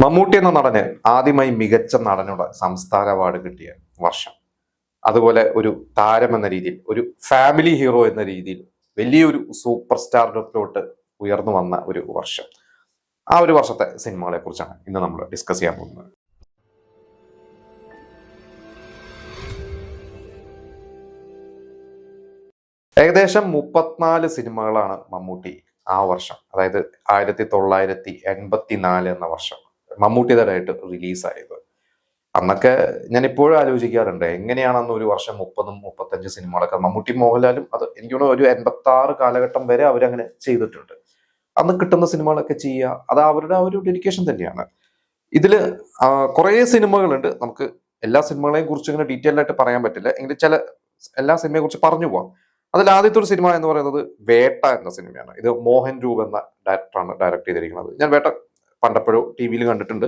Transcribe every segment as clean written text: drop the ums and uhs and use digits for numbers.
മമ്മൂട്ടി എന്ന നടന് ആദ്യമായി മികച്ച നടനുള്ള സംസ്ഥാന അവാർഡ് കിട്ടിയ വർഷം. അതുപോലെ ഒരു താരം എന്ന രീതിയിൽ, ഒരു ഫാമിലി ഹീറോ എന്ന രീതിയിൽ വലിയൊരു സൂപ്പർ സ്റ്റാറിലോട്ട് ഉയർന്നു വന്ന ഒരു വർഷം. ആ ഒരു വർഷത്തെ സിനിമകളെ കുറിച്ചാണ് ഇന്ന് നമ്മൾ ഡിസ്കസ് ചെയ്യാൻ പോകുന്നത്. ഏകദേശം 34 സിനിമകളാണ് മമ്മൂട്ടി ആ വർഷം, അതായത് 1984 എന്ന വർഷം മമ്മൂട്ടിയുടേതായിട്ട് റിലീസായത്. അന്നൊക്കെ ഞാൻ ഇപ്പോഴും ആലോചിക്കാറുണ്ട്, എങ്ങനെയാണ് അന്ന് ഒരു വർഷം 30-35 സിനിമകളൊക്കെ. മമ്മൂട്ടി മോഹൻലാലും അത് എനിക്ക് തോന്നുന്നു ഒരു 86 കാലഘട്ടം വരെ അവരങ്ങനെ ചെയ്തിട്ടുണ്ട്. അന്ന് കിട്ടുന്ന സിനിമകളൊക്കെ ചെയ്യുക, അത് അവരുടെ ആ ഒരു ഡെഡിക്കേഷൻ തന്നെയാണ്. ഇതില് കുറേ സിനിമകളുണ്ട്. നമുക്ക് എല്ലാ സിനിമകളെയും കുറിച്ച് ഇങ്ങനെ ഡീറ്റെയിൽ ആയിട്ട് പറയാൻ പറ്റില്ല, എങ്കിലും ചില എല്ലാ സിനിമയെ കുറിച്ച് പറഞ്ഞു പോവാം. അതിൽ ആദ്യത്തെ ഒരു സിനിമ എന്ന് പറയുന്നത് വേട്ട എന്ന സിനിമയാണ്. ഇത് മോഹൻ രൂപ് എന്ന ഡയറക്ടറാണ് ഡയറക്ട് ചെയ്തിരിക്കുന്നത്. ഞാൻ വേട്ട പണ്ടപ്പോഴും ടി വിയിൽ കണ്ടിട്ടുണ്ട്.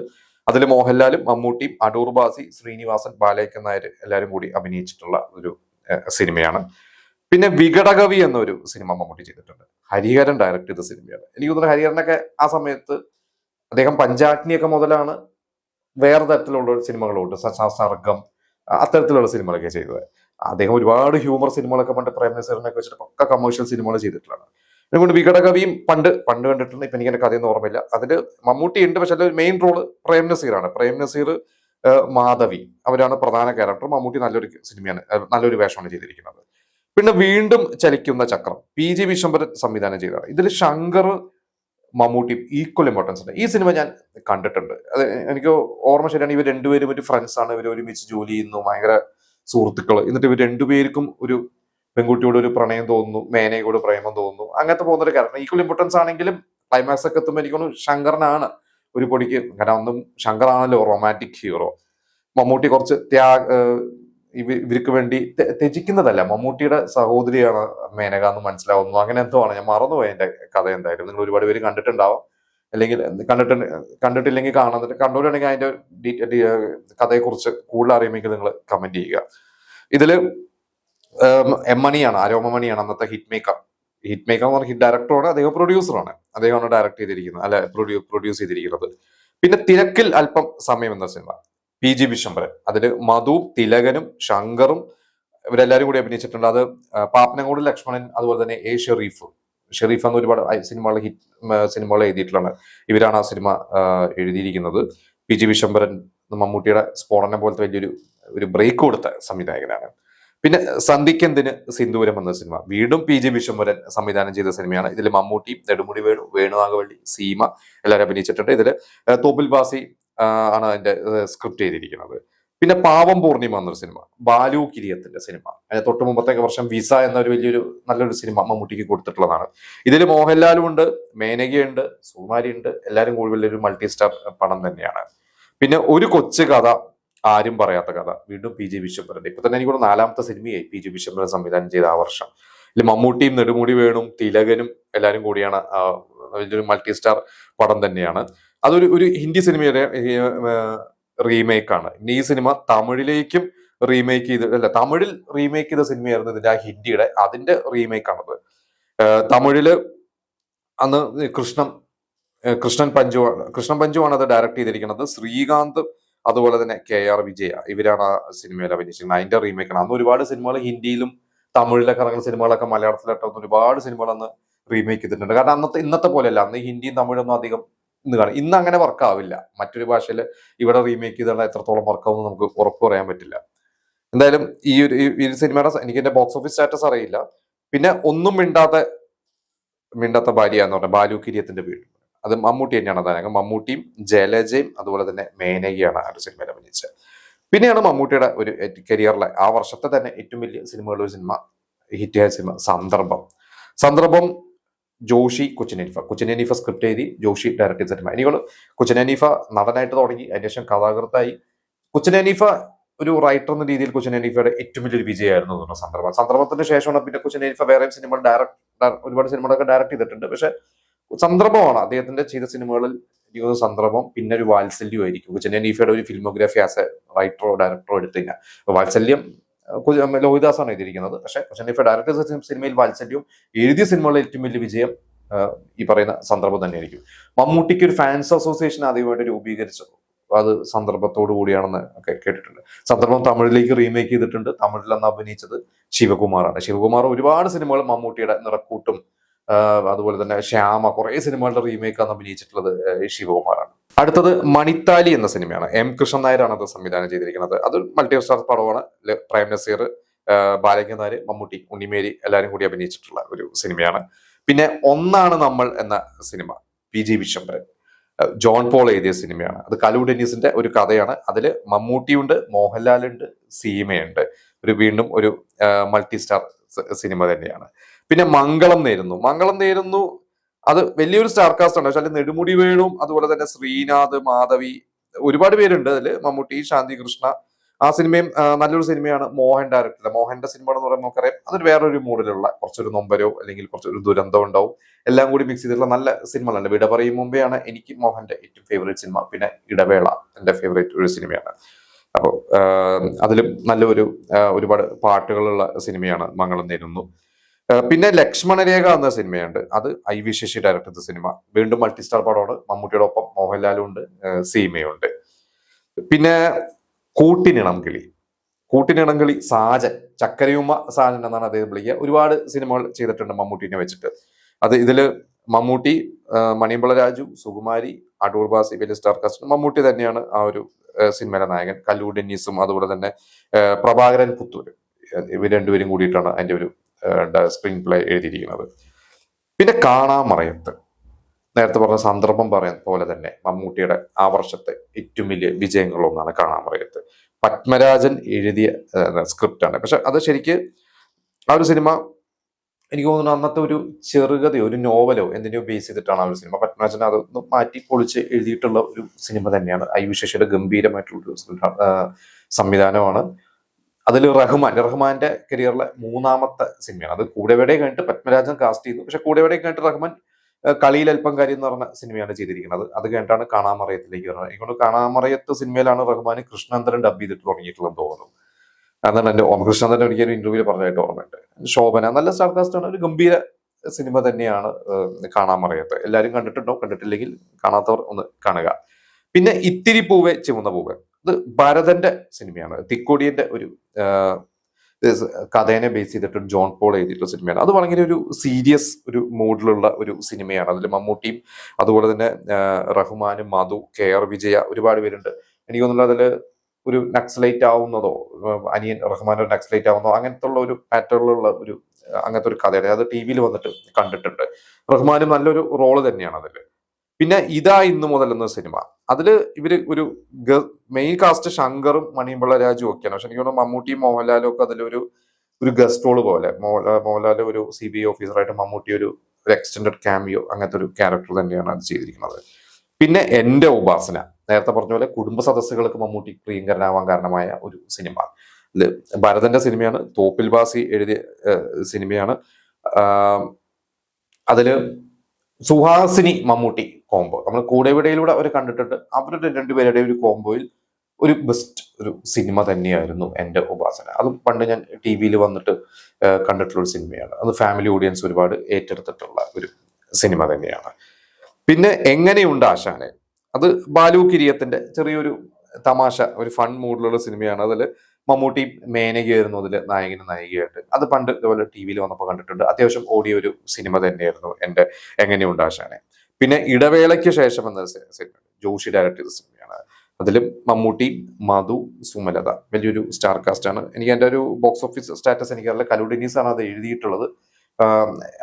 അതിൽ മോഹൻലാലും മമ്മൂട്ടിയും അടൂർ ബാസി, ശ്രീനിവാസൻ, ബാലയ്ക്കൻ നായർ എല്ലാവരും കൂടി അഭിനയിച്ചിട്ടുള്ള ഒരു സിനിമയാണ്. പിന്നെ വികടകവി എന്നൊരു സിനിമ മമ്മൂട്ടി ചെയ്തിട്ടുണ്ട്. ഹരിഹരൻ ഡയറക്ട് ചെയ്ത സിനിമയാണ്. എനിക്ക് തോന്നുന്നു ഹരിഹരനൊക്കെ ആ സമയത്ത് അദ്ദേഹം പഞ്ചാഗ്നിയൊക്കെ മുതലാണ് വേറെ തരത്തിലുള്ള സിനിമകളുണ്ട്, സർഗം, അത്തരത്തിലുള്ള സിനിമകളൊക്കെ ചെയ്തത്. അദ്ദേഹം ഒരുപാട് ഹ്യൂമർ സിനിമകളൊക്കെ പണ്ട് പ്രേം നസീറിനൊക്കെ വെച്ചിട്ട് പക്ക കമേഴ്ഷ്യൽ സിനിമകൾ ചെയ്തിട്ടുള്ളതാണ്. അതുകൊണ്ട് വികടകവിയും പണ്ട് കണ്ടിട്ടുണ്ട്. ഇപ്പൊ എനിക്ക് എന്റെ കഥയൊന്നും ഓർമ്മയില്ല. അതില് മമ്മൂട്ടി ഉണ്ട്, പക്ഷെ അതിൽ മെയിൻ റോള് പ്രേം നസീറാണ്. പ്രേം നസീർ, മാധവി, അവരാണ് പ്രധാന ക്യാരക്ടർ. മമ്മൂട്ടി നല്ലൊരു സിനിമയാണ്, നല്ലൊരു വേഷമാണ് ചെയ്തിരിക്കുന്നത്. പിന്നെ വീണ്ടും ചലിക്കുന്ന ചക്രം, PG വിശ്വംഭരൻ സംവിധാനം ചെയ്തതാണ്. ഇതിൽ ശങ്കർ, മമ്മൂട്ടി ഈക്വൽ ഇമ്പോർട്ടൻസ് ഉണ്ട്. ഈ സിനിമ ഞാൻ കണ്ടിട്ടുണ്ട്. അത് എനിക്ക് ഓർമ്മ ശരിയാണ്, ഇവർ രണ്ടുപേരും ഒരു ഫ്രണ്ട്സ് ആണ്. ഇവർ ഒരുമിച്ച് ജോലി ചെയ്യുന്നു, ഭയങ്കര സുഹൃത്തുക്കൾ. എന്നിട്ട് ഇവർ രണ്ടുപേർക്കും ഒരു പെൺകുട്ടിയോട് ഒരു പ്രണയം തോന്നുന്നു, മേനയോട് പ്രേമം തോന്നുന്നു. അങ്ങനത്തെ പോകുന്ന ഒരു കാരണം. ഈക്വൽ ഇമ്പോർട്ടൻസ് ആണെങ്കിലും ക്ലൈമാക്സ് ഒക്കെ എത്തുമ്പോൾ എനിക്ക് തോന്നുന്നു ശങ്കറിനാണ് ഒരു പൊടിക്ക്. കാരണം ഒന്നും ശങ്കറാണല്ലോ റൊമാൻറ്റിക് ഹീറോ. മമ്മൂട്ടി കുറച്ച് ഇവർക്ക് വേണ്ടി ത്യജിക്കുന്നതല്ല, മമ്മൂട്ടിയുടെ സഹോദരിയാണ് മേനക എന്ന് മനസ്സിലാവുന്നു. അങ്ങനെ എന്തോ ആണ്, ഞാൻ മറന്നുപോയി എന്റെ കഥ എന്തായാലും. നിങ്ങൾ ഒരുപാട് പേര് കണ്ടിട്ടുണ്ടാവും, അല്ലെങ്കിൽ കണ്ടിട്ടില്ലെങ്കിൽ കാണുന്നിട്ട്, കണ്ടുകൊണ്ടാണെങ്കിൽ അതിന്റെ കഥയെക്കുറിച്ച് കൂടുതൽ അറിയുമെങ്കിൽ നിങ്ങൾ കമന്റ് ചെയ്യുക. ഇതില് എം മണിയാണ്, ആരോമമണിയാണ് അന്നത്തെ ഹിറ്റ് മേക്കർ. ഹിറ്റ് മേക്കർ എന്ന് പറഞ്ഞ ഹിറ്റ് ഡയറക്ടറാണ്, അദ്ദേഹം പ്രൊഡ്യൂസറാണ്. അദ്ദേഹമാണ് ഡയറക്ട് ചെയ്തിരിക്കുന്നത്, അല്ലെ പ്രൊഡ്യൂസ് ചെയ്തിരിക്കുന്നത്. പിന്നെ തിരക്കിൽ അല്പം സമയം എന്ന സിനിമ, PG വിശ്വംഭരൻ. അതില് മധു, തിലകനും ശങ്കറും ഇവരെല്ലാരും കൂടി അഭിനയിച്ചിട്ടുണ്ട്. അത് പാപ്പനംകോട് ലക്ഷ്മണൻ, അതുപോലെ തന്നെ ഷെറീഫ് എന്ന ഒരുപാട് സിനിമകൾ എഴുതിയിട്ടുള്ളതാണ്. ഇവരാണ് ആ സിനിമ എഴുതിയിരിക്കുന്നത്. PG വിശ്വംഭരൻ മമ്മൂട്ടിയുടെ സ്ഫോടനം പോലത്തെ വലിയൊരു ബ്രേക്ക് കൊടുത്ത സംവിധായകനാണ്. പിന്നെ സന്ധിക്കെന്തിന് സിന്ദൂരം എന്ന സിനിമ വീണ്ടും PG വിശ്വംഭരൻ സംവിധാനം ചെയ്ത സിനിമയാണ്. ഇതിൽ മമ്മൂട്ടി, നെടുമുടി വേണു നാഗവള്ളി, സീമ എല്ലാവരും അഭിനയിച്ചിട്ടുണ്ട്. ഇതിൽ തോപ്പിൽ ബാസി ആണ് അതിന്റെ സ്ക്രിപ്റ്റ് ചെയ്തിരിക്കുന്നത്. പിന്നെ പാവം പൂർണിമ എന്നൊരു സിനിമ, ബാലു കിരിയത്തിന്റെ സിനിമ. അതിന് തൊട്ട് മുമ്പത്തെ വർഷം വിസ എന്നൊരു നല്ലൊരു സിനിമ മമ്മൂട്ടിക്ക് കൊടുത്തിട്ടുള്ളതാണ്. ഇതിൽ മോഹൻലാലും ഉണ്ട്, മേനകയുണ്ട്, സുകുമാരി ഉണ്ട്. എല്ലാവരും കൂടി വലിയൊരു മൾട്ടി സ്റ്റാർ പടം തന്നെയാണ്. പിന്നെ ഒരു കൊച്ചു കഥ, ആരും പറയാത്ത കഥ, വീണ്ടും PG വിശ്വംഭരൻ. ഇപ്പൊ തന്നെ എനിക്ക് 4ാമത്തെ സിനിമയായി PG വിശ്വംഭരൻ സംവിധാനം ചെയ്ത ആ വർഷം. ഇതിൽ മമ്മൂട്ടിയും നെടുമുടി വേണും തിലകനും എല്ലാവരും കൂടിയാണ്. വലിയൊരു മൾട്ടി സ്റ്റാർ പടം തന്നെയാണ്. അതൊരു ഹിന്ദി സിനിമയുടെ റീമേക്ക് ആണ്. ഈ സിനിമ തമിഴിലേക്കും റീമേക്ക് ചെയ്ത്, തമിഴിൽ റീമേക്ക് ചെയ്ത സിനിമയായിരുന്നു ഇതിന്റെ ആ ഹിന്ദിയുടെ, അതിന്റെ റീമേക്ക് ആണത്. തമിഴില് അന്ന് കൃഷ്ണൻ പഞ്ചുവാണ് അത് ഡയറക്ട് ചെയ്തിരിക്കുന്നത്. ശ്രീകാന്ത്, അതുപോലെ തന്നെ KR വിജയ, ഇവരാണ് ആ സിനിമയിൽ അഭിനയിച്ചിരിക്കുന്നത്. അതിന്റെ റീമേക്കാണ്. അന്ന് ഒരുപാട് സിനിമകൾ ഹിന്ദിയിലും തമിഴിലൊക്കെ ഇറങ്ങുന്ന സിനിമകളൊക്കെ മലയാളത്തിലിട്ട് ഒരുപാട് സിനിമകൾ അന്ന് റീമേക്ക് ചെയ്തിട്ടുണ്ട്. കാരണം ഇന്നത്തെ പോലെയല്ല, അന്ന് ഹിന്ദിയും തമിഴൊന്നും അധികം ഇന്ന് അങ്ങനെ വർക്ക് ആവില്ല. മറ്റൊരു ഭാഷയിൽ ഇവിടെ റീമേക്ക് ചെയ്താൽ എത്രത്തോളം വർക്കാവുമെന്ന് നമുക്ക് ഉറപ്പ് പറയാൻ പറ്റില്ല. എന്തായാലും ഈ ഒരു സിനിമയുടെ എനിക്ക് എന്റെ ബോക്സ് ഓഫീസ് സ്റ്റാറ്റസ് അറിയില്ല. പിന്നെ ഒന്നും മിണ്ടാത്ത ഭാര്യ എന്ന് പറഞ്ഞ ബാലു കിരിയത്തിന്റെ വീട്, അത് മമ്മൂട്ടി തന്നെയാണ്. അതായത് മമ്മൂട്ടിയും ജലജയും അതുപോലെ തന്നെ മേനകയാണ് ആ ഒരു സിനിമയിൽ അഭിനയിച്ചത്. പിന്നെയാണ് മമ്മൂട്ടിയുടെ ഒരു കരിയറിലെ ആ വർഷത്തെ തന്നെ ഏറ്റവും വലിയ സിനിമകളുടെ ഒരു സിനിമ, ഹിറ്റായ സിനിമ സന്ദർഭം. ജോഷി കൊച്ചിൻ ഹനീഫ സ്ക്രിപ്റ്റ് എഴുതി, ജോഷി ഡയറക്ട് ചെയ്ത സിനിമ. എനിക്ക് കൊച്ചിൻ ഹനീഫ നടനായിട്ട് തുടങ്ങി, അതിനുശേഷം കഥാകൃത്തായി. കൊച്ചിൻ ഹനീഫ ഒരു റൈറ്റർ എന്ന രീതിയിൽ കൊച്ചിൻ ഹനീഫയുടെ ഏറ്റവും വലിയൊരു വിജയമായിരുന്നു സന്ദർഭത്തിന് ശേഷമാണ് പിന്നെ കൊച്ചിൻ ഹനീഫ വേറെ സിനിമകൾ ഒരുപാട് സിനിമകളൊക്കെ ഡയറക്ട് ചെയ്തിട്ടുണ്ട്. പക്ഷെ സന്ദർഭമാണ് അദ്ദേഹത്തിന്റെ ചെയ്ത സിനിമകളിൽ എനിക്ക് സന്ദർഭം, പിന്നെ ഒരു വാത്സല്യമായിരിക്കും. കൊച്ചിൻ ഹനീഫയുടെ ഒരു ഫിലിമോഗ്രാഫി ആസ് എ റൈറ്ററോ ഡയറക്ടറോ എടുത്തു കഴിഞ്ഞാൽ വാത്സല്യം ലോഹിദാസാണ് എഴുതിയിരിക്കുന്നത്. പക്ഷെ കൊച്ചിൻ ഹനീഫ ഡയറക്ടർ സിനിമയിൽ വാത്സല്യവും, എഴുതിയ സിനിമകളിൽ ഏറ്റവും വലിയ വിജയം ഈ പറയുന്ന സന്ദർഭം തന്നെയായിരിക്കും. മമ്മൂട്ടിക്ക് ഒരു ഫാൻസ് അസോസിയേഷൻ ആദ്യമായിട്ട് രൂപീകരിച്ചത് അത് സന്ദർഭത്തോടു കൂടിയാണെന്ന് ഒക്കെ കേട്ടിട്ടുണ്ട്. സന്ദർഭം തമിഴിലേക്ക് റീമേക്ക് ചെയ്തിട്ടുണ്ട്. തമിഴിൽ അന്ന് അഭിനയിച്ചത് ശിവകുമാറാണ്. ശിവകുമാർ ഒരുപാട് സിനിമകൾ മമ്മൂട്ടിയുടെ നിറക്കൂട്ടും അതുപോലെ തന്നെ ശ്യാമ കുറെ സിനിമകളുടെ റീമേക്ക് ആണ് അഭിനയിച്ചിട്ടുള്ളത് ശിവകുമാറാണ്. അടുത്തത് മണിത്താലി എന്ന സിനിമയാണ്. എം കൃഷ്ണൻ നായരാണ് അത് സംവിധാനം ചെയ്തിരിക്കുന്നത്. അത് മൾട്ടി സ്റ്റാർ പടമാണ്. പ്രേം നസീർ, ബാലയ്യ നായർ, മമ്മൂട്ടി, ഉണ്ണിമേരി എല്ലാവരും കൂടി അഭിനയിച്ചിട്ടുള്ള ഒരു സിനിമയാണ്. പിന്നെ ഒന്നാണ് നമ്മൾ എന്ന സിനിമ PG വിശ്വംഭരൻ, ജോൺ പോൾ എഴുതിയ സിനിമയാണ്. അത് കലു ഡെന്നീസിന്റെ ഒരു കഥയാണ്. അതിൽ മമ്മൂട്ടിയുണ്ട്, മോഹൻലാലുണ്ട്, സീമയുണ്ട്. വീണ്ടും ഒരു മൾട്ടി സ്റ്റാർ സിനിമ തന്നെയാണ്. പിന്നെ മംഗളം നേരുന്നു അത് വലിയൊരു സ്റ്റാർ കാസ്റ്റ് ആണ്. പക്ഷെ അതിൽ നെടുമുടി വേണും അതുപോലെ തന്നെ ശ്രീനാഥ്, മാധവി, ഒരുപാട് പേരുണ്ട് അതിൽ. മമ്മൂട്ടി, ശാന്തി കൃഷ്ണ. ആ സിനിമയും നല്ലൊരു സിനിമയാണ്. മോഹന്റെ സിനിമ എന്ന് പറയുമ്പോൾ നമുക്കറിയാം അതൊരു വേറൊരു മൂഡിലുള്ള കുറച്ചൊരു നൊമ്പരോ അല്ലെങ്കിൽ കുറച്ചൊരു ദുരന്തം ഉണ്ടാവും, എല്ലാം കൂടി മിക്സ് ചെയ്തിട്ടുള്ള നല്ല സിനിമകളാണ്. വിട പറയും മുമ്പെയാണ് എനിക്ക് മോഹന്റെ ഏറ്റവും ഫേവറേറ്റ് സിനിമ. പിന്നെ ഇടവേള എന്റെ ഫേവറേറ്റ് ഒരു സിനിമയാണ്. അപ്പോൾ അതിലും നല്ലൊരു ഒരുപാട് പാട്ടുകളുള്ള സിനിമയാണ് മംഗളം നേരുന്നു. പിന്നെ ലക്ഷ്മണരേഖ എന്ന സിനിമയുണ്ട്. അത് IV ശശി ഡയറക്ടർ ചെയ്ത സിനിമ. വീണ്ടും മൾട്ടിസ്റ്റാർ പടമാണ്. മമ്മൂട്ടിയുടെ ഒപ്പം മോഹൻലാലും ഉണ്ട്, സീമയുണ്ട്. പിന്നെ കൂട്ടിനിണം കിളി സാജൻ, ചക്കരയുമ്മ സാജൻ എന്നാണ് അദ്ദേഹം വിളിക്കുക. ഒരുപാട് സിനിമകൾ ചെയ്തിട്ടുണ്ട് മമ്മൂട്ടിനെ വെച്ചിട്ട്. അത് ഇതില് മമ്മൂട്ടി, മണിയമ്പള രാജു, സുകുമാരി, അടൂർ ബാസി, വലിയ സ്റ്റാർ കാസ്റ്റ്. മമ്മൂട്ടി തന്നെയാണ് ആ ഒരു സിനിമയിലെ നായകൻ. കല്ലു ഡെന്നീസും അതുപോലെ തന്നെ പ്രഭാകരൻ പുത്തൂര്, ഇവർ രണ്ടുപേരും കൂടിയിട്ടാണ് അതിന്റെ ഒരു സ്ക്രീൻ പ്ലേ എഴുതിയിരിക്കുന്നത്. പിന്നെ കാണാമറയത്ത്, നേരത്തെ പറഞ്ഞ സന്ദർഭം പറയാൻ പോലെ തന്നെ മമ്മൂട്ടിയുടെ ആ വർഷത്തെ ഏറ്റവും വലിയ വിജയങ്ങളൊന്നാണ് കാണാമറയത്ത്. പത്മരാജൻ എഴുതിയ സ്ക്രിപ്റ്റാണ്. പക്ഷെ അത് ശരിക്ക് ആ ഒരു സിനിമ എനിക്ക് തോന്നുന്നു അന്നത്തെ ഒരു ചെറുകഥയോ ഒരു നോവലോ എന്തിനോ ബേസ് ചെയ്തിട്ടാണ് ആ ഒരു സിനിമ. പത്മരാജൻ അതൊന്ന് മാറ്റി പൊളിച്ച് എഴുതിയിട്ടുള്ള ഒരു സിനിമ തന്നെയാണ്. IV ശശിയുടെ ഗംഭീരമായിട്ടുള്ള സംവിധാനമാണ്. അതിൽ റഹ്മാന്റെ കരിയറിലെ 3ാമത്തെ സിനിമയാണ്. അത് കൂടെവിടെ കഴിഞ്ഞിട്ട് പത്മരാജൻ കാസ്റ്റ് ചെയ്തു. പക്ഷെ കൂടെവിടെ കഴിഞ്ഞിട്ട് റഹ്മാൻ കളിയിൽ അല്പം കാര്യം എന്ന് പറഞ്ഞ സിനിമയാണ് ചെയ്തിരിക്കുന്നത്. അത് കഴിഞ്ഞിട്ടാണ് കാണാമറയത്തിലേക്ക് വരുന്നത്. എനിക്കൊണ്ട് കാണാമറയത്ത് സിനിമയിലാണ് റഹ്മാൻ കൃഷ്ണേന്ദ്രൻ ഡബ് ചെയ്തിട്ട് തുടങ്ങിയിട്ടുള്ളത് തോന്നുന്നു. അതാണ് എന്റെ കൃഷ്ണേന്ദ്രൻ ഒരിക്കലും ഇന്റർവ്യൂവിൽ പറഞ്ഞതായിട്ട് ഓർമ്മയുണ്ട്. ശോഭന നല്ല സ്റ്റാർ കാസ്റ്റ് ആണ്. ഒരു ഗംഭീര സിനിമ തന്നെയാണ് കാണാമറയത്ത്. എല്ലാവരും കണ്ടിട്ടുണ്ടോ? കണ്ടിട്ടില്ലെങ്കിൽ കാണാത്തവർ ഒന്ന് കാണുക. പിന്നെ ഇത്തിരി പൂവേ ചുവന്ന പൂവേ, ഇത് ഭരതന്റെ സിനിമയാണ്. തിക്കോടിയന്റെ ഒരു കഥേനെ ബേസ് ചെയ്തിട്ട് ജോൺ പോൾ എഴുതിയിട്ടുള്ള സിനിമയാണ്. അത് ഭയങ്കര ഒരു സീരിയസ് ഒരു മൂഡിലുള്ള ഒരു സിനിമയാണ്. അതിൽ മമ്മൂട്ടിയും അതുപോലെ തന്നെ റഹ്മാനും മധു, KR വിജയ, ഒരുപാട് പേരുണ്ട്. എനിക്ക് തോന്നുന്നു അതിൽ ഒരു നക്സലൈറ്റ് ആവുന്നതോ അനിയൻ റഹ്മാൻ ഒരു നക്സലൈറ്റ് ആവുന്നതോ അങ്ങനത്തെ ഉള്ള ഒരു പാറ്റേണിലുള്ള ഒരു അങ്ങനത്തെ ഒരു കഥയാണ്. അത് TV വന്നിട്ട് കണ്ടിട്ടുണ്ട്. റഹ്മാനും നല്ലൊരു റോള് തന്നെയാണ് അതിൽ. പിന്നെ ഇതാ ഇന്നു മുതൽ എന്ന സിനിമ, അതില് ഇവര് ഒരു മെയിൻ കാസ്റ്റ് ശങ്കറും മണിയമ്പള രാജു ഒക്കെയാണ്. പക്ഷെ എനിക്ക് തോന്നുന്നു മമ്മൂട്ടിയും മോഹൻലാലും ഒക്കെ അതിലൊരു ഗസ്റ്റ് റോള് പോലെ. മോഹൻലാൽ ഒരു CBI ഓഫീസറായിട്ട്, മമ്മൂട്ടി ഒരു എക്സ്റ്റൻഡഡ് ക്യാമിയോ അങ്ങനത്തെ ഒരു ക്യാരക്ടർ തന്നെയാണ് അത് ചെയ്തിരിക്കുന്നത്. പിന്നെ എന്റെ ഉപാസന, നേരത്തെ പറഞ്ഞ പോലെ കുടുംബ സദസ്സുകൾക്ക് മമ്മൂട്ടി പ്രിയങ്കരനാവാൻ കാരണമായ ഒരു സിനിമ. ഇത് ഭരതന്റെ സിനിമയാണ്. തോപ്പിൽ ബാസി എഴുതിയ സിനിമയാണ്. അതില് സുഹാസിനി മമ്മൂട്ടി കോംബോ നമ്മൾ കൂടെവിടയിലൂടെ അവർ കണ്ടിട്ടുണ്ട്. അവരുടെ രണ്ടുപേരുടെ ഒരു കോംബോയിൽ ഒരു ബെസ്റ്റ് ഒരു സിനിമ തന്നെയായിരുന്നു എന്റെ ഉപാസന. അതും പണ്ട് ഞാൻ TV വന്നിട്ട് കണ്ടിട്ടുള്ള ഒരു സിനിമയാണ്. അത് ഫാമിലി ഓഡിയൻസ് ഒരുപാട് ഏറ്റെടുത്തിട്ടുള്ള ഒരു സിനിമ തന്നെയാണ്. പിന്നെ എങ്ങനെയുണ്ട് ആശാനെ, അത് ബാലു കിരിയത്തിന്റെ ചെറിയൊരു തമാശ, ഒരു ഫൺ മൂഡിലുള്ള സിനിമയാണ്. അതിൽ മമ്മൂട്ടി മേനകയായിരുന്നു അതിൽ നായകനും നായികയായിട്ട്. അത് പണ്ട് ഇതുപോലെ TV വന്നപ്പോൾ കണ്ടിട്ടുണ്ട്. അത്യാവശ്യം ഓടിയ ഒരു സിനിമ തന്നെയായിരുന്നു എന്റെ എങ്ങനെയുണ്ട് ആശാനെ. പിന്നെ ഇടവേളയ്ക്ക് ശേഷം എന്ന സിനിമ ജോഷി ഡയറക്ട് ചെയ്ത സിനിമയാണ്. അതിലും മമ്മൂട്ടി, മധു, സുമലത വലിയൊരു സ്റ്റാർ കാസ്റ്റ് ആണ്. എനിക്ക് എൻ്റെ ഒരു ബോക്സ് ഓഫീസ് സ്റ്റാറ്റസ് എനിക്കറിയില്ല. കലു ഡെന്നീസ് ആണ് അത് എഴുതിയിട്ടുള്ളത്.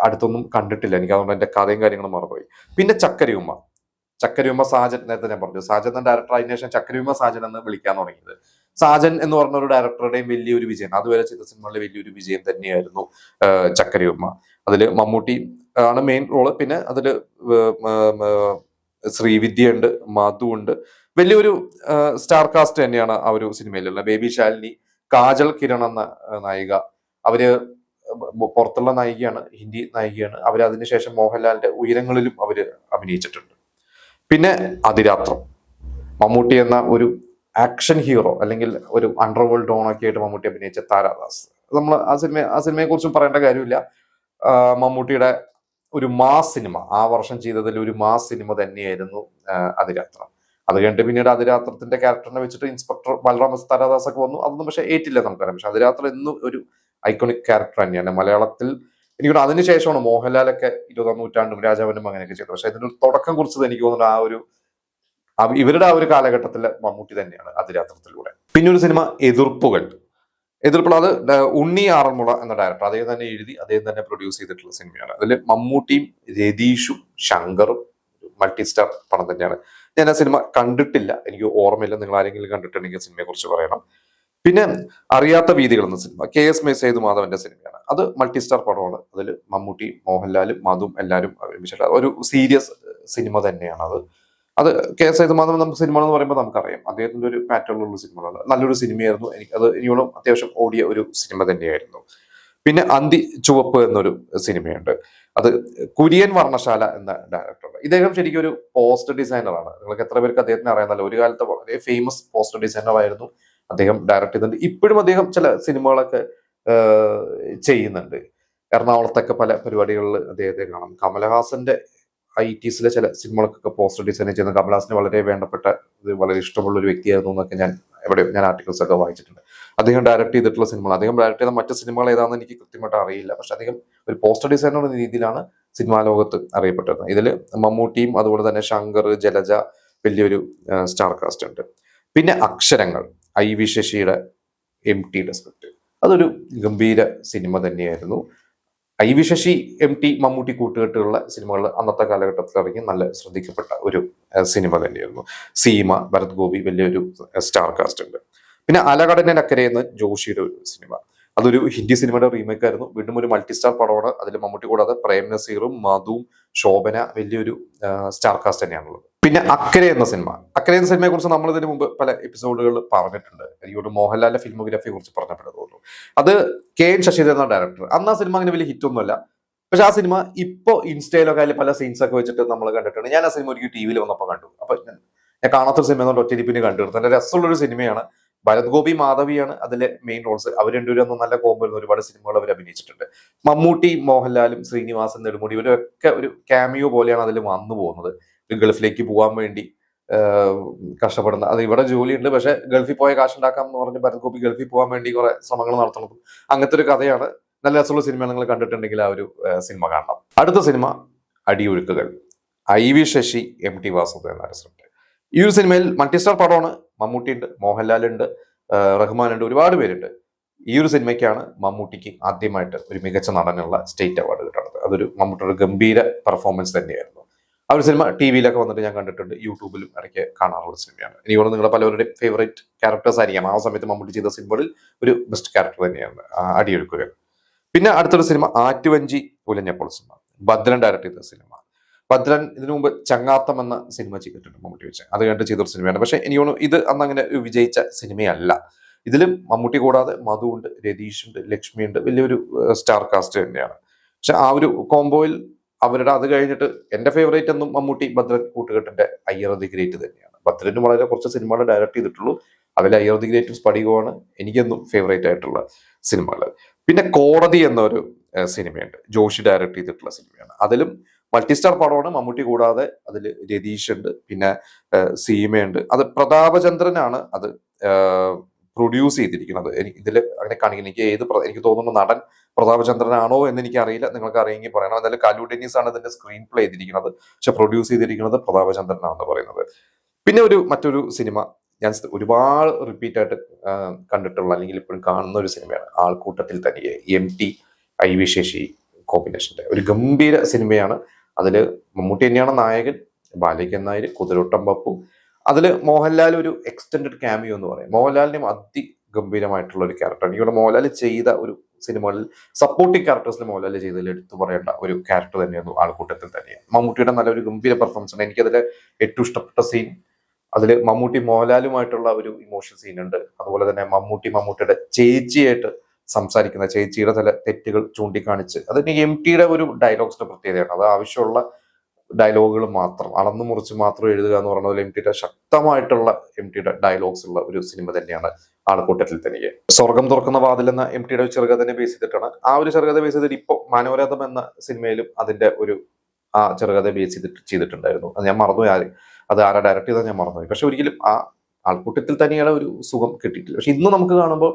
അടുത്തൊന്നും കണ്ടിട്ടില്ല. എനിക്ക് അതുകൊണ്ട് എൻ്റെ കഥയും കാര്യങ്ങളും മറന്നുപോയി. പിന്നെ ചക്കരയുമ്മ സാജൻ, നേരത്തെ ഞാൻ പറഞ്ഞു സാജൻ എന്ന ഡയറക്ടർ അതിന് ശേഷം ചക്കരയുമ്മ സാജൻ എന്ന് വിളിക്കാൻ തുടങ്ങിയത്. സാജൻ എന്ന് പറഞ്ഞ ഒരു ഡയറക്ടറുടെയും വലിയൊരു വിജയം, അതുവരെ ചെയ്ത സിനിമകളിലെ വലിയൊരു വിജയം തന്നെയായിരുന്നു ചക്കരയുമ്മ. അതില് മമ്മൂട്ടി ആണ് മെയിൻ റോള്. പിന്നെ അതില് ശ്രീവിദ്യ ഉണ്ട്, മധു ഉണ്ട്. വലിയൊരു സ്റ്റാർ കാസ്റ്റ് തന്നെയാണ് ആ ഒരു സിനിമയിലുള്ള. ബേബി ശാലിനി, കാജൽ കിരൺ എന്ന നായിക, അവര് പുറത്തുള്ള നായികയാണ്, ഹിന്ദി നായികയാണ്. അവർ അതിനുശേഷം മോഹൻലാലിന്റെ ഉയരങ്ങളിലും അവര് അഭിനയിച്ചിട്ടുണ്ട്. പിന്നെ അതിരാത്രം, മമ്മൂട്ടി എന്ന ഒരു ആക്ഷൻ ഹീറോ അല്ലെങ്കിൽ ഒരു അണ്ടർവേൾഡ് ഡോൺ ഒക്കെ ആയിട്ട് മമ്മൂട്ടി അഭിനയിച്ച താരാദാസ്. നമ്മൾ ആ സിനിമയെ കുറിച്ചും പറയേണ്ട കാര്യമില്ല. മമ്മൂട്ടിയുടെ ഒരു മാസ് സിനിമ, ആ വർഷം ചെയ്തതിൽ ഒരു മാസ് സിനിമ തന്നെയായിരുന്നു അതിരാത്രം. അത് കഴിഞ്ഞിട്ട് പിന്നീട് അതിരാത്രത്തിന്റെ ക്യാരക്ടറിനെ വെച്ചിട്ട് ഇൻസ്പെക്ടർ ബലറാം താരാദാസ് ഒക്കെ വന്നു. അതൊന്നും പക്ഷെ ഏറ്റില്ല നമുക്കറിയാം. പക്ഷെ അതിരാത്രം എന്നും ഒരു ഐക്കോണിക് ക്യാരക്ടർ തന്നെയാണ് മലയാളത്തിൽ. എനിക്ക് തോന്നുന്നു അതിനുശേഷമാണ് മോഹൻലാലൊക്കെ 20ാം നൂറ്റാണ്ടും രാജാവിനും അങ്ങനെയൊക്കെ ചെയ്തത്. പക്ഷെ ഇതിന് തുടക്കം കുറിച്ചത് എനിക്ക് തോന്നുന്നു ആ ഒരു ഇവരുടെ ആ ഒരു കാലഘട്ടത്തിലെ മമ്മൂട്ടി തന്നെയാണ് അതിരാത്രത്തിലൂടെ. പിന്നെ ഒരു സിനിമ എതിർപ്പുകൾ. അത് ഉണ്ണി ആറന്മുള എന്ന ഡയറക്ടർ അദ്ദേഹം തന്നെ എഴുതി അദ്ദേഹം തന്നെ പ്രൊഡ്യൂസ് ചെയ്തിട്ടുള്ള സിനിമയാണ്. അതിൽ മമ്മൂട്ടിയും രതീഷും ശങ്കറും മൾട്ടി സ്റ്റാർ പടം തന്നെയാണ്. ഞാൻ ആ സിനിമ കണ്ടിട്ടില്ല, എനിക്ക് ഓർമ്മയില്ല. നിങ്ങൾ ആരെങ്കിലും കണ്ടിട്ടുണ്ടെങ്കിൽ സിനിമയെ കുറിച്ച് പറയണം. പിന്നെ അറിയാത്ത വീതികൾ എന്ന സിനിമ KS സേതുമാധവന്റെ സിനിമയാണ്. അത് മൾട്ടി സ്റ്റാർ പടമാണ്. അതിൽ മമ്മൂട്ടി, മോഹൻലാലും മധുവും എല്ലാവരും ഒരു സീരിയസ് സിനിമ തന്നെയാണ് അത്. KS സേതുമാധവൻ നമുക്ക് സിനിമ എന്ന് പറയുമ്പോൾ നമുക്കറിയാം അദ്ദേഹത്തിന്റെ ഒരു പാറ്റേണിലുള്ള സിനിമകളാണ്. നല്ലൊരു സിനിമയായിരുന്നു. എനിക്കോടും അത്യാവശ്യം ഓടിയ ഒരു സിനിമ തന്നെയായിരുന്നു. പിന്നെ അന്തി ചുവപ്പ് എന്നൊരു സിനിമയുണ്ട്. അത് കുര്യൻ വർണ്ണശാല എന്ന ഡയറക്ടർ. ഇദ്ദേഹം ശരിക്കും ഒരു പോസ്റ്റർ ഡിസൈനറാണ്. നിങ്ങൾക്ക് എത്ര പേർക്ക് അദ്ദേഹത്തിന് അറിയാമല്ലോ. ഒരു കാലത്ത് വളരെ ഫേമസ് പോസ്റ്റർ ഡിസൈനർ ആയിരുന്നു അദ്ദേഹം. ഡയറക്ട് ചെയ്തിട്ടുണ്ട്. ഇപ്പോഴും അദ്ദേഹം ചില സിനിമകളൊക്കെ ചെയ്യുന്നുണ്ട്. എറണാകുളത്തൊക്കെ പല പരിപാടികളിൽ അദ്ദേഹത്തെ കാണാം. കമലഹാസന്റെ 80s ചില സിനിമകൾക്കൊക്കെ പോസ്റ്റർ ഡിസൈൻ ചെയ്യുന്ന കമലഹാസന് വളരെ വേണ്ടപ്പെട്ട, വളരെ ഇഷ്ടമുള്ള ഒരു വ്യക്തിയായിരുന്നു എന്നൊക്കെ ഞാൻ ആർട്ടിക്കിൾസ് ഒക്കെ വായിച്ചിട്ടുണ്ട്. അദ്ദേഹം ഡയറക്ട് ചെയ്തിട്ടുള്ള സിനിമകൾ, അദ്ദേഹം ഡയറക്ട് ചെയ്ത മറ്റു സിനിമകൾ ഏതാണെന്ന് എനിക്ക് കൃത്യമായിട്ട് അറിയില്ല. പക്ഷെ അദ്ദേഹം ഒരു പോസ്റ്റർ ഡിസൈനർ എന്ന രീതിയിലാണ് സിനിമാ ലോകത്ത് അറിയപ്പെട്ടത്. ഇതിൽ മമ്മൂട്ടിയും അതുപോലെ തന്നെ ശങ്കർ, ജലജ വലിയൊരു സ്റ്റാർ കാസ്റ്റ് ഉണ്ട്. പിന്നെ അക്ഷരങ്ങൾ, IV ശശിയുടെ MTയുടെ സ്ക്രിപ്റ്റ്. അതൊരു ഗംഭീര സിനിമ തന്നെയായിരുന്നു. IV ശശി, MT, മമ്മൂട്ടി കൂട്ടുകെട്ടുള്ള സിനിമകൾ അന്നത്തെ കാലഘട്ടത്തിൽ ഇറങ്ങി നല്ല ശ്രദ്ധിക്കപ്പെട്ട ഒരു സിനിമ തന്നെയായിരുന്നു. സീമ, ഭരത് ഗോപി വലിയൊരു സ്റ്റാർ കാസ്റ്റ് ഉണ്ട്. പിന്നെ അലകടലിനക്കരെ എന്ന ജോഷിയുടെ ഒരു സിനിമ. അതൊരു ഹിന്ദി സിനിമയുടെ റീമേക്ക് ആയിരുന്നു. വീണ്ടും ഒരു മൾട്ടി സ്റ്റാർ പടമാണ്. അതിൽ മമ്മൂട്ടി കൂടാതെ പ്രേം നസീറും മധുവും ശോഭന വലിയൊരു സ്റ്റാർ കാസ്റ്റ് തന്നെയാണുള്ളത്. പിന്നെ അക്കരെ എന്ന സിനിമയെ കുറിച്ച് നമ്മൾ ഇതിനു മുമ്പ് പല എപ്പിസോഡുകളിൽ പറഞ്ഞിട്ടുണ്ട്. എനിക്കൊരു മോഹൻലാലിന്റെ ഫിലിമോഗ്രാഫിയെ കുറിച്ച് പറഞ്ഞപ്പോഴേ തോന്നുന്നു. അത് KN ശശിധരൻ എന്ന ഡയറക്ടർ. അന്ന് ആ സിനിമ അങ്ങനെ വലിയ ഹിറ്റ് ഒന്നുമല്ല. പക്ഷെ ആ സിനിമ ഇപ്പൊ ഇൻസ്റ്റയിലൊക്കെ അതിൽ പല സീൻസ് ഒക്കെ വെച്ചിട്ട് നമ്മൾ കണ്ടിട്ടുണ്ട്. ഞാൻ ആ സിനിമ ഒരിക്കൽ TV വന്നപ്പോൾ കണ്ടു. അപ്പൊ ഞാൻ കാണാത്തൊരു സിനിമ എന്നുകൊണ്ട് ഒറ്റയിരിപ്പിന് കണ്ടിരുന്നു. നല്ല രസമുള്ളൊരു സിനിമയാണ്. ഭരത് ഗോപി, മാധവിയാണ് അതിലെ മെയിൻ റോൾസ്. അവർ രണ്ടുപേരും ഒന്നും നല്ല കോമ്പോ വരുന്ന ഒരുപാട് സിനിമകൾ അവർ അഭിനയിച്ചിട്ടുണ്ട്. മമ്മൂട്ടി, മോഹൻലാലും ശ്രീനിവാസൻ, നെടുമുടി ഇവരൊക്കെ ഒരു ക്യാമിയോ പോലെയാണ് അതിൽ വന്നു പോകുന്നത്. ഗൾഫിലേക്ക് പോകാൻ വേണ്ടി കഷ്ടപ്പെടുന്ന, അത് ഇവിടെ ജോലിയുണ്ട് പക്ഷെ ഗൾഫിൽ പോയ കാശുണ്ടാക്കാം എന്ന് പറഞ്ഞ് ഭരത് ഗോപി ഗൾഫിൽ പോകാൻ വേണ്ടി കുറെ ശ്രമങ്ങൾ നടത്തുന്നതും അങ്ങനത്തെ ഒരു കഥയാണ്. നല്ല രസമുള്ള സിനിമ. നിങ്ങൾ കണ്ടിട്ടുണ്ടെങ്കിൽ ആ ഒരു സിനിമ കാണണം. അടുത്ത cinema Adiyozhukkukal. IV Sasi, MT Vasudevan എന്ന സ്ക്രിപ്റ്റ്. ഈ ഒരു സിനിമയിൽ മൾട്ടിസ്റ്റാർ പടമാണ്. മമ്മൂട്ടി ഉണ്ട്, മോഹൻലാൽ ഉണ്ട്, റഹ്മാൻ ഉണ്ട്, ഒരുപാട് പേരുണ്ട്. ഈ ഒരു സിനിമയ്ക്കാണ് മമ്മൂട്ടിക്ക് ആദ്യമായിട്ട് ഒരു മികച്ച നടനുള്ള സ്റ്റേറ്റ് അവാർഡ് കിട്ടുന്നത്. അതൊരു മമ്മൂട്ടിയുടെ ഗംഭീര പെർഫോമൻസ് തന്നെയായിരുന്നു. ആ ഒരു സിനിമ TV-ലൊക്കെ വന്നിട്ട് ഞാൻ കണ്ടിട്ടുണ്ട്. യൂട്യൂബിലും ഇടയ്ക്ക് കാണാറുള്ള സിനിമയാണ്. എനിക്ക് തോന്നുന്നു നിങ്ങളുടെ പലവരുടെയും ഫേവറേറ്റ് ക്യാരക്ടേഴ്സ് ആയിരിക്കാം. ആ സമയത്ത് മമ്മൂട്ടി ചെയ്ത സിനിമകളിൽ ഒരു ബെസ്റ്റ് ക്യാരക്ടർ തന്നെയാണ് അടിയൊഴുക്കുകൾ. പിന്നെ അടുത്തൊരു സിനിമ ആറ്റുവഞ്ചി ഉലഞ്ഞപ്പോൾ സിനിമ. ഭദ്രൻ ഡയറക്ട് ചെയ്ത സിനിമ. ഭദ്രൻ ഇതിനു മുമ്പ് ചങ്ങാത്തം എന്ന സിനിമ ചെയ്തിട്ടുണ്ട് മമ്മൂട്ടി വെച്ച്. അത് കഴിഞ്ഞിട്ട് ചെയ്തൊരു സിനിമയാണ്. പക്ഷെ എനിക്ക് തോന്നുന്നു ഇത് അന്ന് അങ്ങനെ വിജയിച്ച സിനിമയല്ല. ഇതിലും മമ്മൂട്ടി കൂടാതെ മധു ഉണ്ട്, രതീഷ് ഉണ്ട്, ലക്ഷ്മി ഉണ്ട്, വലിയൊരു സ്റ്റാർ കാസ്റ്റ് തന്നെയാണ്. പക്ഷെ ആ ഒരു കോംബോയിൽ അവരുടെ അത് കഴിഞ്ഞിട്ട് എന്റെ ഫേവറേറ്റ് എന്നും മമ്മൂട്ടി ഭദ്രൻ കൂട്ടുകെട്ടിന്റെ അയ്യർ ദി ഗ്രേറ്റ് തന്നെയാണ്. ഭദ്രന് വളരെ കുറച്ച് സിനിമകൾ ഡയറക്ട് ചെയ്തിട്ടുള്ളൂ. അതിൽ അയ്യർ ദി ഗ്രേറ്റും സ്പടികമാണ് എനിക്കെന്നും ഫേവറേറ്റ് ആയിട്ടുള്ള സിനിമകൾ. പിന്നെ കോടതി എന്നൊരു സിനിമയുണ്ട്, ജോഷി ഡയറക്ട് ചെയ്തിട്ടുള്ള സിനിമയാണ്. അതിലും മൾട്ടിസ്റ്റാർ പടമാണ്. മമ്മൂട്ടി കൂടാതെ അതിൽ രതീഷ് ഉണ്ട്, പിന്നെ സീമയുണ്ട്. അത് പ്രതാപചന്ദ്രനാണ് അത് പ്രൊഡ്യൂസ് ചെയ്തിരിക്കുന്നത്. ഇതിൽ അങ്ങനെ കാണിക്കുന്നത് എനിക്ക് തോന്നുന്നു നടൻ പ്രതാപചന്ദ്രനാണോ എന്ന് എനിക്ക് അറിയില്ല. നിങ്ങൾക്ക് അറിയെങ്കിൽ പറയണം. എന്തായാലും കാലു ഡെന്നീസ് ആണ് ഇതിന്റെ സ്ക്രീൻ പ്ലേ ചെയ്തിരിക്കുന്നത്. പക്ഷെ പ്രൊഡ്യൂസ് ചെയ്തിരിക്കുന്നത് പ്രതാപചന്ദ്രനാണെന്ന് പറയുന്നത്. പിന്നെ മറ്റൊരു സിനിമ ഞാൻ ഒരുപാട് റിപ്പീറ്റ് ആയിട്ട് കണ്ടിട്ടുള്ള അല്ലെങ്കിൽ ഇപ്പോഴും കാണുന്ന ഒരു സിനിമയാണ് ആൾക്കൂട്ടത്തിൽ തനിയെ. MT IV ശശി കോമ്പിനേഷന്റെ ഒരു ഗംഭീര സിനിമയാണ്. അതില് മമ്മൂട്ടി തന്നെയാണ് നായകൻ, ബാലയ്ക്കൻ നായർ, കുതിരോട്ടം പപ്പു. അതില് മോഹൻലാൽ ഒരു എക്സ്റ്റൻഡഡ് ക്യാമിയോ എന്ന് പറയും. മോഹൻലാലിനും അതിഗംഭീരമായിട്ടുള്ള ഒരു ക്യാരക്ടർ. എനിക്കിവിടെ മോഹൻലാൽ ചെയ്ത ഒരു സിനിമകളിൽ സപ്പോർട്ടിംഗ് ക്യാരക്ടേഴ്സിൽ മോഹൻലാൽ ചെയ്തതിൽ എടുത്തു പറയേണ്ട ഒരു ക്യാരക്ടർ തന്നെയായിരുന്നു ആൾക്കൂട്ടത്തിൽ തന്നെയാണ്. മമ്മൂട്ടിയുടെ നല്ലൊരു ഗംഭീര പെർഫോമൻസ് ആണ്. എനിക്കതിൽ ഏറ്റവും ഇഷ്ടപ്പെട്ട സീൻ അതിൽ മമ്മൂട്ടി മോഹൻലാലുമായിട്ടുള്ള ഒരു ഇമോഷണൽ സീൻ ഉണ്ട്. അതുപോലെ തന്നെ മമ്മൂട്ടിയുടെ ചേച്ചിയായിട്ട് സംസാരിക്കുന്ന, ചേച്ചിയുടെ ചില തെറ്റുകൾ ചൂണ്ടിക്കാണിച്ച്, അതിന് MTയുടെ ഒരു ഡയലോഗ്സിന്റെ പ്രത്യേകതയാണ്. അത് ആവശ്യമുള്ള ഡയലോഗുകൾ മാത്രം അളന്നു മുറിച്ച് മാത്രം എഴുതുക എന്ന് പറഞ്ഞ പോലെ MTയുടെ ശക്തമായിട്ടുള്ള MTയുടെ ഡയലോഗ്സ് ഉള്ള ഒരു സിനിമ തന്നെയാണ് ആൾക്കൂട്ടത്തിൽ തനിയെ. സ്വർഗം തുറക്കുന്ന വാതിൽ എന്ന MTയുടെ ഒരു ചെറുകഥനെ ബേസ് ചെയ്തിട്ടാണ്. ആ ഒരു ചെറുകഥ ബേസ് ചെയ്തിട്ട് ഇപ്പോൾ മനോരഥം എന്ന സിനിമയിലും അതിന്റെ ഒരു ആ ചെറുകഥ ബേസ് ചെയ്തിട്ടുണ്ടായിരുന്നു. അത് ഞാൻ മറന്നുപോയി, അത് ആരാ ഡയറക്ട് ചെയ്താൽ ഞാൻ മറന്നുപോയി. പക്ഷെ ഒരിക്കലും ആ ആൾക്കൂട്ടത്തിൽ തന്നെയാണ് ഒരു സുഖം കിട്ടിയിട്ടില്ല. പക്ഷെ ഇന്ന് നമുക്ക് കാണുമ്പോൾ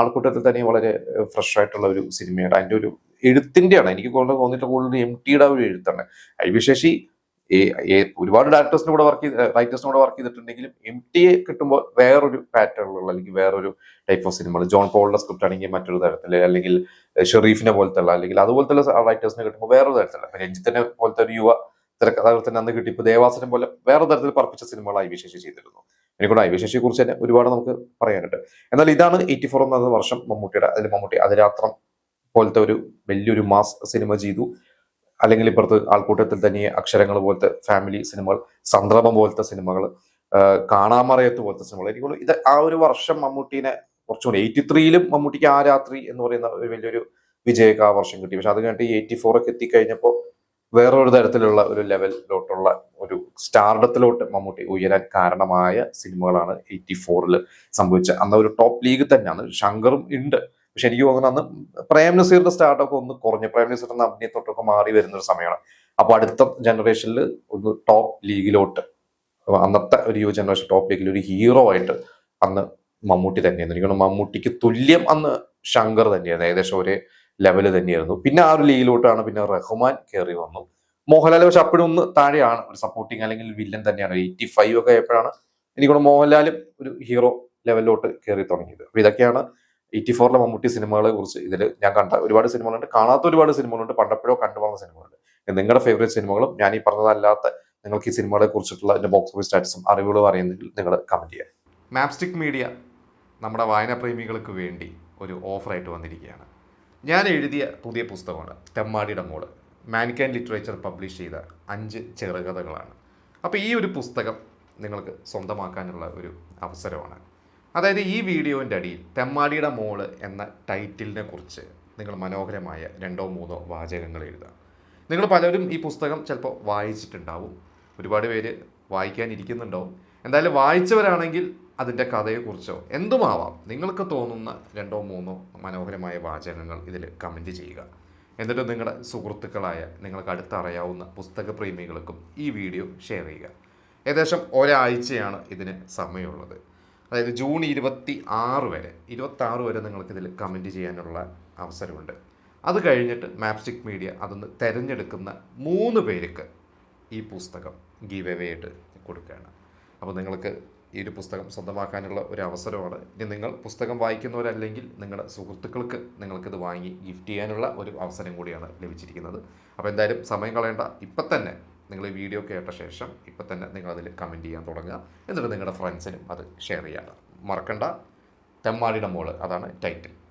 ആൾക്കൂട്ടത്തിൽ തന്നെ വളരെ ഫ്രഷ് ആയിട്ടുള്ള ഒരു സിനിമയാണ്. അതിന്റെ ഒരു എഴുത്തിന്റെയാണ് എനിക്ക് തോന്നിയിട്ട് കൂടുതൽ MTയുടെ ഒരു എഴുത്താണ്. ഐ.വി. ശശി ഒരുപാട് ഡയറക്ടേഴ്സിന് കൂടെ റൈറ്റേഴ്സിന് കൂടെ വർക്ക് ചെയ്തിട്ടുണ്ടെങ്കിലും MTയെ കിട്ടുമ്പോൾ വേറൊരു പാറ്റേണിലുള്ള അല്ലെങ്കിൽ വേറൊരു ടൈപ്പ് ഓഫ് സിനിമകൾ, ജോൺ പോളിന്റെ സ്ക്രിപ്റ്റ് ആണെങ്കിൽ മറ്റൊരു തരത്തില്, അല്ലെങ്കിൽ ഷെറീഫിനെ പോലത്തെ അല്ലെങ്കിൽ അതുപോലത്തെ റൈറ്റേഴ്സിനെ കിട്ടുമ്പോൾ വേറൊരു തരത്തില്ല. രഞ്ജിത്തിനെ പോലത്തെ ഒരു യുവ തിരക്കഥാകൃത്തിന് അന്ന് കിട്ടി. ഇപ്പൊ ദേവാസനം പോലെ വേറെ തരത്തിൽ പറപ്പിച്ച സിനിമകൾ ഐ.വി. ശശി ചെയ്തിരുന്നു. എനിക്കൂടെ ഐ.വി. ശശിയെ കുറിച്ച് തന്നെ ഒരുപാട് നമുക്ക് പറയാനുണ്ട്. എന്നാൽ ഇതാണ് 84 എന്ന വർഷം മമ്മൂട്ടിയുടെ. അതിൽ മമ്മൂട്ടി അതിരാത്രം പോലത്തെ ഒരു വലിയൊരു മാസ് സിനിമ ചെയ്തു. അല്ലെങ്കിൽ ഇപ്പുറത്ത് ആൾക്കൂട്ടത്തിൽ തന്നെ അക്ഷരങ്ങൾ പോലത്തെ ഫാമിലി സിനിമകൾ, സംദ്രമം പോലത്തെ സിനിമകൾ, കാണാമറയത്ത് പോലത്തെ സിനിമകൾ. എനിക്ക് ഇത് ആ ഒരു വർഷം മമ്മൂട്ടിനെ കുറച്ചുകൂടി 83ലും മമ്മൂട്ടിക്ക് ആ രാത്രി എന്ന് പറയുന്ന ഒരു വലിയൊരു വിജയൊക്കെ ആ വർഷം കിട്ടി. പക്ഷെ അത് കഴിഞ്ഞിട്ട് 84 എത്തിക്കഴിഞ്ഞപ്പോൾ വേറൊരു തരത്തിലുള്ള ഒരു ലെവലിലോട്ടുള്ള ഒരു സ്റ്റാർഡത്തിലോട്ട് മമ്മൂട്ടി ഉയരാൻ കാരണമായ സിനിമകളാണ് 84ൽ സംഭവിച്ചത്. അന്ന് ഒരു ടോപ്പ് ലീഗ് തന്നെയാണ്. ശങ്കറും ഉണ്ട്, പക്ഷെ എനിക്ക് തോന്നുന്നത് അന്ന് പ്രേം നസീറിന്റെ സ്റ്റാർട്ടൊക്കെ ഒന്ന് കുറഞ്ഞു. പ്രേം നസീറിന്റെ അഭിനയത്തോട്ടൊക്കെ മാറി വരുന്ന ഒരു സമയമാണ്. അപ്പൊ അടുത്ത ജനറേഷനിൽ ഒന്ന് ടോപ്പ് ലീഗിലോട്ട്, അന്നത്തെ ഒരു യുവ ജനറേഷൻ ടോപ്പ് ലീഗിൽ ഒരു ഹീറോ ആയിട്ട് അന്ന് മമ്മൂട്ടി തന്നെയായിരുന്നു. എനിക്ക് തോന്നുന്നു മമ്മൂട്ടിക്ക് തുല്യം അന്ന് ശങ്കർ തന്നെയായിരുന്നു, ഏകദേശം ഒരേ ലെവല് തന്നെയായിരുന്നു. പിന്നെ ആ ഒരു ലീഗിലോട്ടാണ് പിന്നെ റഹ്മാൻ കയറി വന്നു. മോഹൻലാൽ പക്ഷെ അപ്പോഴും ഒന്ന് താഴെയാണ്, ഒരു സപ്പോർട്ടിങ് അല്ലെങ്കിൽ വില്ലൻ തന്നെയാണ്. 85 ഒക്കെ ആയപ്പോഴാണ് എനിക്കൂടെ മോഹൻലാലും ഒരു ഹീറോ ലെവലിലോട്ട് കയറി തുടങ്ങിയത്. അപ്പൊ ഇതൊക്കെയാണ് 84ലെ മമ്മൂട്ടി സിനിമകളെ കുറിച്ച്. ഇതിൽ ഞാൻ കണ്ട ഒരുപാട് സിനിമകളുണ്ട്, കാണാത്ത ഒരുപാട് സിനിമകളുണ്ട്, പണ്ടപ്പോഴോ കണ്ടുപോകുന്ന സിനിമകളുണ്ട്. നിങ്ങളുടെ ഫേവറേറ്റ് സിനിമകളും ഞാൻ ഈ പറഞ്ഞതല്ലാത്ത നിങ്ങൾക്ക് ഈ സിനിമകളെ കുറിച്ചിട്ടുള്ള അതിന്റെ ബോക്സ് ഓഫീസ് സ്റ്റാറ്റസും അറിവുകളും അറിയുന്നെങ്കിൽ നിങ്ങൾ കമന്റ് ചെയ്യാം. മാപ്സ്റ്റിക് മീഡിയ നമ്മുടെ വായനാ പ്രേമികൾക്ക് വേണ്ടി ഒരു ഓഫറായിട്ട് വന്നിരിക്കുകയാണ്. ഞാൻ എഴുതിയ പുതിയ പുസ്തകമാണ് തെമ്മാടിയുടെ മോള്. മാൻകൈൻഡ് ലിറ്ററേച്ചർ പബ്ലിഷ് ചെയ്ത 5 ചെറുകഥകളാണ്. അപ്പോൾ ഈ ഒരു പുസ്തകം നിങ്ങൾക്ക് സ്വന്തമാക്കാനുള്ള ഒരു അവസരമാണ്. അതായത് ഈ വീഡിയോൻ്റെ അടിയിൽ തെമ്മാടിയുടെ മോള് എന്ന ടൈറ്റിലിനെ കുറിച്ച് നിങ്ങൾ മനോഹരമായ 2-3 വാചകങ്ങൾ എഴുതുക. നിങ്ങൾ പലരും ഈ പുസ്തകം ചിലപ്പോൾ വായിച്ചിട്ടുണ്ടാവും, ഒരുപാട് പേര് വായിക്കാനിരിക്കുന്നുണ്ടാവും. എന്തായാലും വായിച്ചവരാണെങ്കിൽ അതിൻ്റെ കഥയെക്കുറിച്ചോ എന്തുമാവാം നിങ്ങൾക്ക് തോന്നുന്ന 2-3 മനോഹരമായ വാചകങ്ങൾ ഇതിൽ കമൻറ്റ് ചെയ്യുക. എന്നിട്ട് നിങ്ങളുടെ സുഹൃത്തുക്കളായ നിങ്ങൾക്ക് അടുത്തറിയാവുന്ന പുസ്തക പ്രേമികൾക്കും ഈ വീഡിയോ ഷെയർ ചെയ്യുക. ഏകദേശം ഒരാഴ്ചയാണ് ഇതിന് സമയമുള്ളത്. അതായത് ജൂൺ 26 വരെ നിങ്ങൾക്കിതിൽ കമൻറ്റ് ചെയ്യാനുള്ള അവസരമുണ്ട്. അത് കഴിഞ്ഞിട്ട് മാപ്സ്റ്റിക് മീഡിയ അതൊന്ന് തിരഞ്ഞെടുക്കുന്ന 3 പേർക്ക് ഈ പുസ്തകം ഗീവ് അവേ ആയിട്ട് കൊടുക്കുകയാണ്. അപ്പോൾ നിങ്ങൾക്ക് ഈ ഒരു പുസ്തകം സ്വന്തമാക്കാനുള്ള ഒരു അവസരമാണ്. ഇനി നിങ്ങൾ പുസ്തകം വായിക്കുന്നവരല്ലെങ്കിൽ നിങ്ങളുടെ സുഹൃത്തുക്കൾക്ക് നിങ്ങൾക്കിത് വാങ്ങി ഗിഫ്റ്റ് ചെയ്യാനുള്ള ഒരു അവസരം കൂടിയാണ് ലഭിച്ചിരിക്കുന്നത്. അപ്പോൾ എന്തായാലും സമയം കളയേണ്ട, ഇപ്പം തന്നെ നിങ്ങൾ ഈ വീഡിയോ കേട്ട ശേഷം ഇപ്പം തന്നെ നിങ്ങളതിൽ കമൻറ്റ് ചെയ്യാൻ തുടങ്ങുക. എന്നിട്ട് നിങ്ങളുടെ ഫ്രണ്ട്സിനും അത് ഷെയർ ചെയ്യാം. മറക്കണ്ട, തെമ്മാടിയുടെ മോള്, അതാണ് ടൈറ്റിൽ.